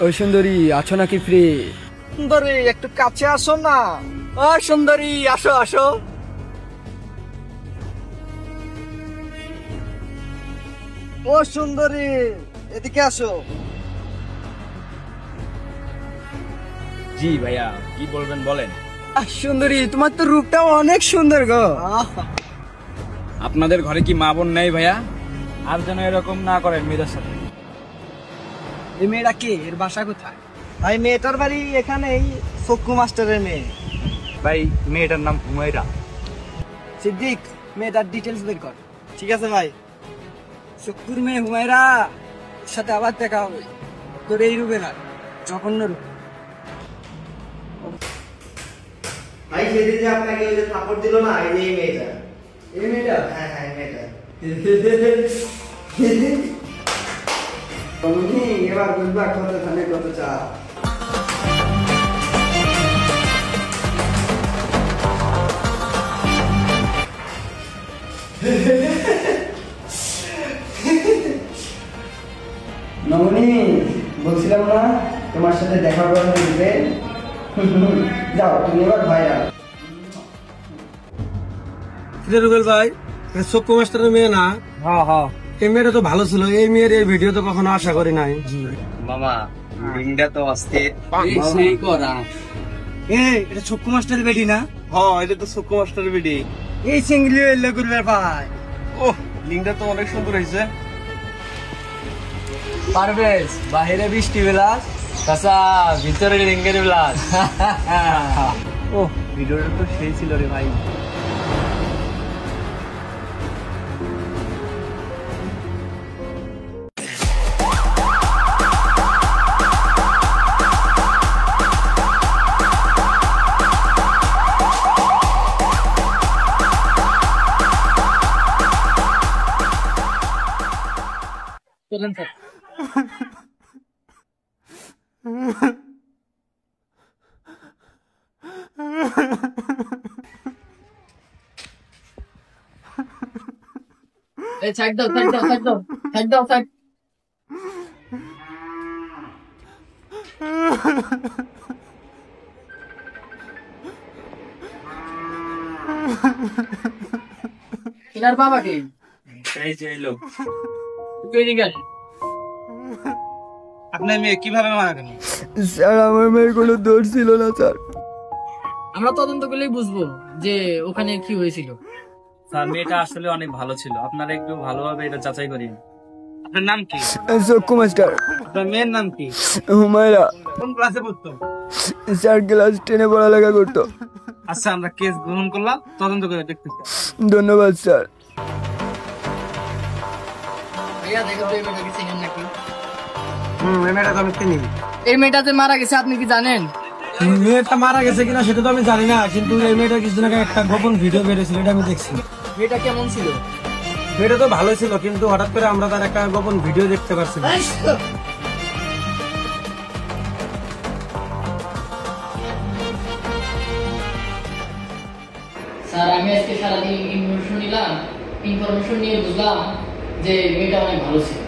ও সুন্দরী আছো নাকি ফ্রি? সুন্দরী একটু কাছে আসো না। ও সুন্দরী আসো আসো। ও সুন্দরী এদিকে আসো। জি ভাইয়া, কি বলবেন বলেন। সুন্দরী তোমার তো রূপটাও অনেক সুন্দর গো। আপনাদের ঘরে কি মা বোন নেই ভাইয়া? আর যেন এরকম না করেন মেয়েদের সাথে। এই মেয়েটা কে? এর বাসা কোথায়? ভাই মেয়েটার বাড়ি এখানেই, চক্ষু মাস্টারের মেয়ে। ভাই মেয়েটার নাম হুমায়রা। সিদ্দিক মেয়েটার ডিটেলস বের কর। ঠিক আছে ভাই। চক্ষুর মেয়ে হুমায়রা, ওর সাথে আবার দেখা হবে। তোর এই রূপে না, জঘন্য রূপ। ভাই সেদিন যে আপনাকে ওই যে থাপড় দিল না, এই মেয়েটা। এই মেয়েটা? হ্যাঁ হ্যাঁ, এই মেয়েটা। তুমি এবার বুঝবা কত ধানে কত চা। নমনি বলছিলাম না তোমার সাথে দেখা করার দিবে। যাও তুমি এবার ভাইরাল। রুবেল ভাই, চক্ষু মাস্টারের মেয়ে না? হ্যাঁ হ্যাঁ, এই মেয়েটা তো ভালো ছিল। এই মেয়ের এই ভিডিও তো কখনো আশা করি নাই। মামা লিঙ্কটা তো অস্থির। সেই করা। এটা চক্ষু মাস্টারের বেটি না? হ্যাঁ, এটা তো চক্ষু মাস্টারের ভিডিও। এই সিঙ্গলি এলে করবে ভাই। ওহ, লিঙ্কটা তো অনেক সুন্দর হয়েছে। পারভেজ বাহিরে বৃষ্টি বিলাস, কাঁচা ভিতরে রিঙ্গের বিলাস। ও, ভিডিওটা তো সেই ছিল রে ভাই। চলেন স্যার। এই সাইড দাও সাইড দাও সাইড দাও সাইড দাও সাইড। ইনার বাবা কে? এই যে এলো। তুই এদিকে আয়। আপনার মেয়ে কিভাবে মারা গেল? স্যার আমার মেয়ের কোনো দোষ ছিল না স্যার। আমরা তদন্ত করলেই বুঝবো যে ওখানে কি হয়েছিল। স্যার মেয়েটা আসলে অনেক ভালো ছিল, আপনারা একটু ভালোভাবে এটা যাচাই করিন। আপনার নাম কি? চক্ষু মাস্টার। আপনার মেয়ের নাম কি? হুমায়রা। কোন ক্লাসে পড়তো? স্যার ক্লাস 10-এ পড়ালেখা করতো। আচ্ছা, আমরা কেস গ্রহণ করলাম, তদন্ত করে দেখতেছি। ধন্যবাদ স্যার। ভাইয়া দেখো তো এই মেয়েটাকে চেনেন নাকি? এই মেয়েটা তো আমি চিনি। এই মেয়েটা যে মারা গেছে আপনি কি জানেন? মেয়েটা মারা গেছে কিনা সেটা তো আমি জানি না, কিন্তু এই মেয়েটা কিছুদিন আগে একটা গোপন ভিডিও বেরিয়েছিল, এটা আমি দেখছি। মেয়েটা কেমন ছিল? মেয়েটা তো ভালোই ছিল, কিন্তু হঠাৎ করে আমরা তার একটা গোপন ভিডিও দেখতে পারছি। স্যার আমি আজকে সারাদিন ইনফরমেশন নিয়ে বুঝলাম যে মেয়েটা অনেক ভালো ছিল।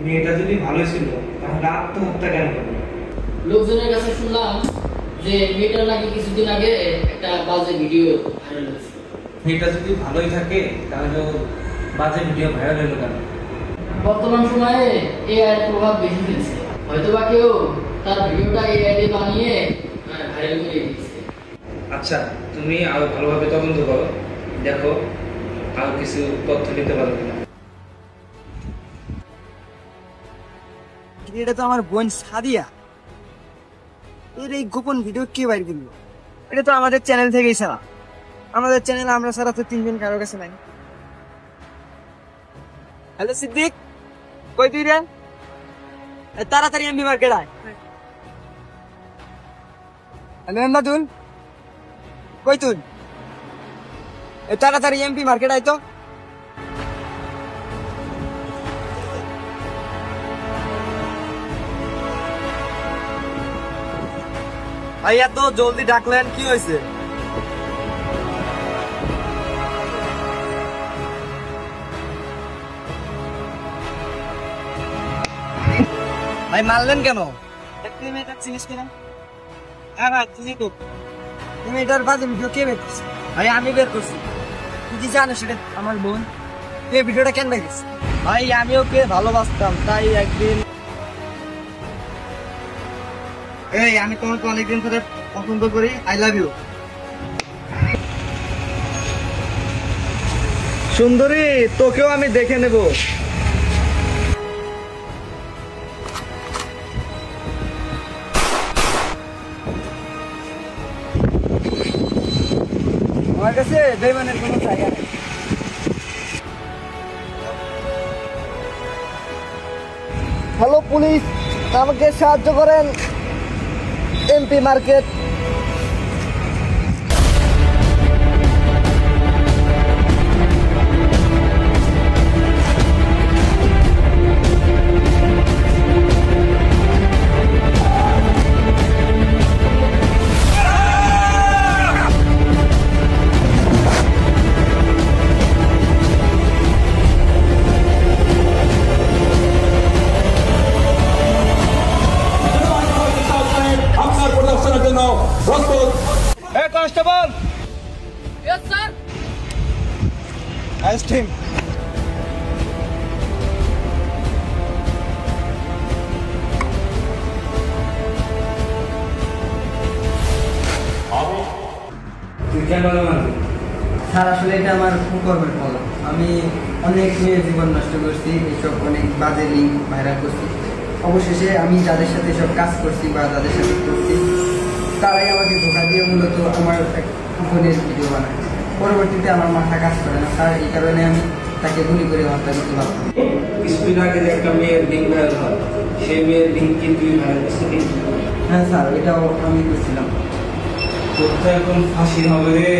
মেয়েটা যদি ভালো ছিল তাহলে আত্মহত্যা কেন করবে? লোকজনের কাছে শুনলাম যে মেয়েটার নাকি কিছুদিন আগে একটা বাজে ভিডিও ভাইরাল হয়েছে। মেয়েটা যদি ভালোই থাকে তাহলে বাজে ভিডিও ভাইরাল হলো কেন? বর্তমান সময়ে এআই এর প্রভাব বেশি ফেলছে। হয়তোবা কেউ তার ভিডিওটা এআই দিয়ে বানিয়ে ভাইরাল করে দিয়েছে। আচ্ছা, তুমি আরো ভালোভাবে তদন্ত করো, দেখো আরো কিছু তথ্য দিতে পারো কিনা। এটা তো আমার বোন সাদিয়া। এর এই গোপন ভিডিও কে বাইর করলো? এটা তো আমাদের চ্যানেল থেকেই ছাড়া। আমাদের চ্যানেল আমরা ছাড়া তো 3 জন কারো কাছে নাই। হ্যালো সিদ্দিক, কই তুই রে? তাড়াতাড়ি এমবি মার্কেট আয়। হ্যালো এমদাদুল, কই তুই? তাড়াতাড়ি এমপি মার্কেট আয় তো। ভাই এত জলদি ডাকলেন, কি হয়েছে? ভাই মারলেন কেন? তুই মেয়েটার চিনিস কিনা? হ্যাঁ ভাই চিনি তো। তুই মেয়েটার বাজে ভিডিও কে বের করছে? ভাই আমি বের করছি। তুই কি জানিস সেটা আমার বোন? তুই এই ভিডিওটা কেন দেখিস? ভাই আমি ওকে ভালোবাসতাম তাই একদিন এই আমি তোমাকে অনেকদিন ধরে পছন্দ করি, আই লাভ ইউ। সুন্দরী, তোকেও আমি দেখে নেব। আমার কাছে বেইমানের কোনো জায়গা নেই। হ্যালো পুলিশ, আমাকে সাহায্য করেন। MP market. আপনার প্রোডাকশনের জন্য প্রস্তুত। Constable yes sir. Ice team. তুই কেন মারবি? স্যার আসলে এটা আমার কুকর্মের ফল। আমি অনেক মেয়ের জীবন নষ্ট করছি, এইসব অনেক বাজে লিঙ্ক ভাইরাল করছি। অবশেষে আমি যাদের সাথে সব কাজ করছি বা যাদের সাথে করছি তারাই আমাকে ধোকা দিয়ে মূলত আমার এক বোনের ভিডিও বানায়। পরবর্তীতে আমার মাথা কাজ করে না স্যার, এই কারণে আমি তাকে গুলি করে হত্যা করতে পারতাম। কিছুদিন আগে যে একটা মেয়ের লিঙ্ক ভাইরাল হয়, সেই মেয়ের লিঙ্ক কি তুই ভাইরাল করছিলি? হ্যাঁ স্যার, এটাও আমি করছিলাম। তোর তো এখন ফাঁসি হবে রে।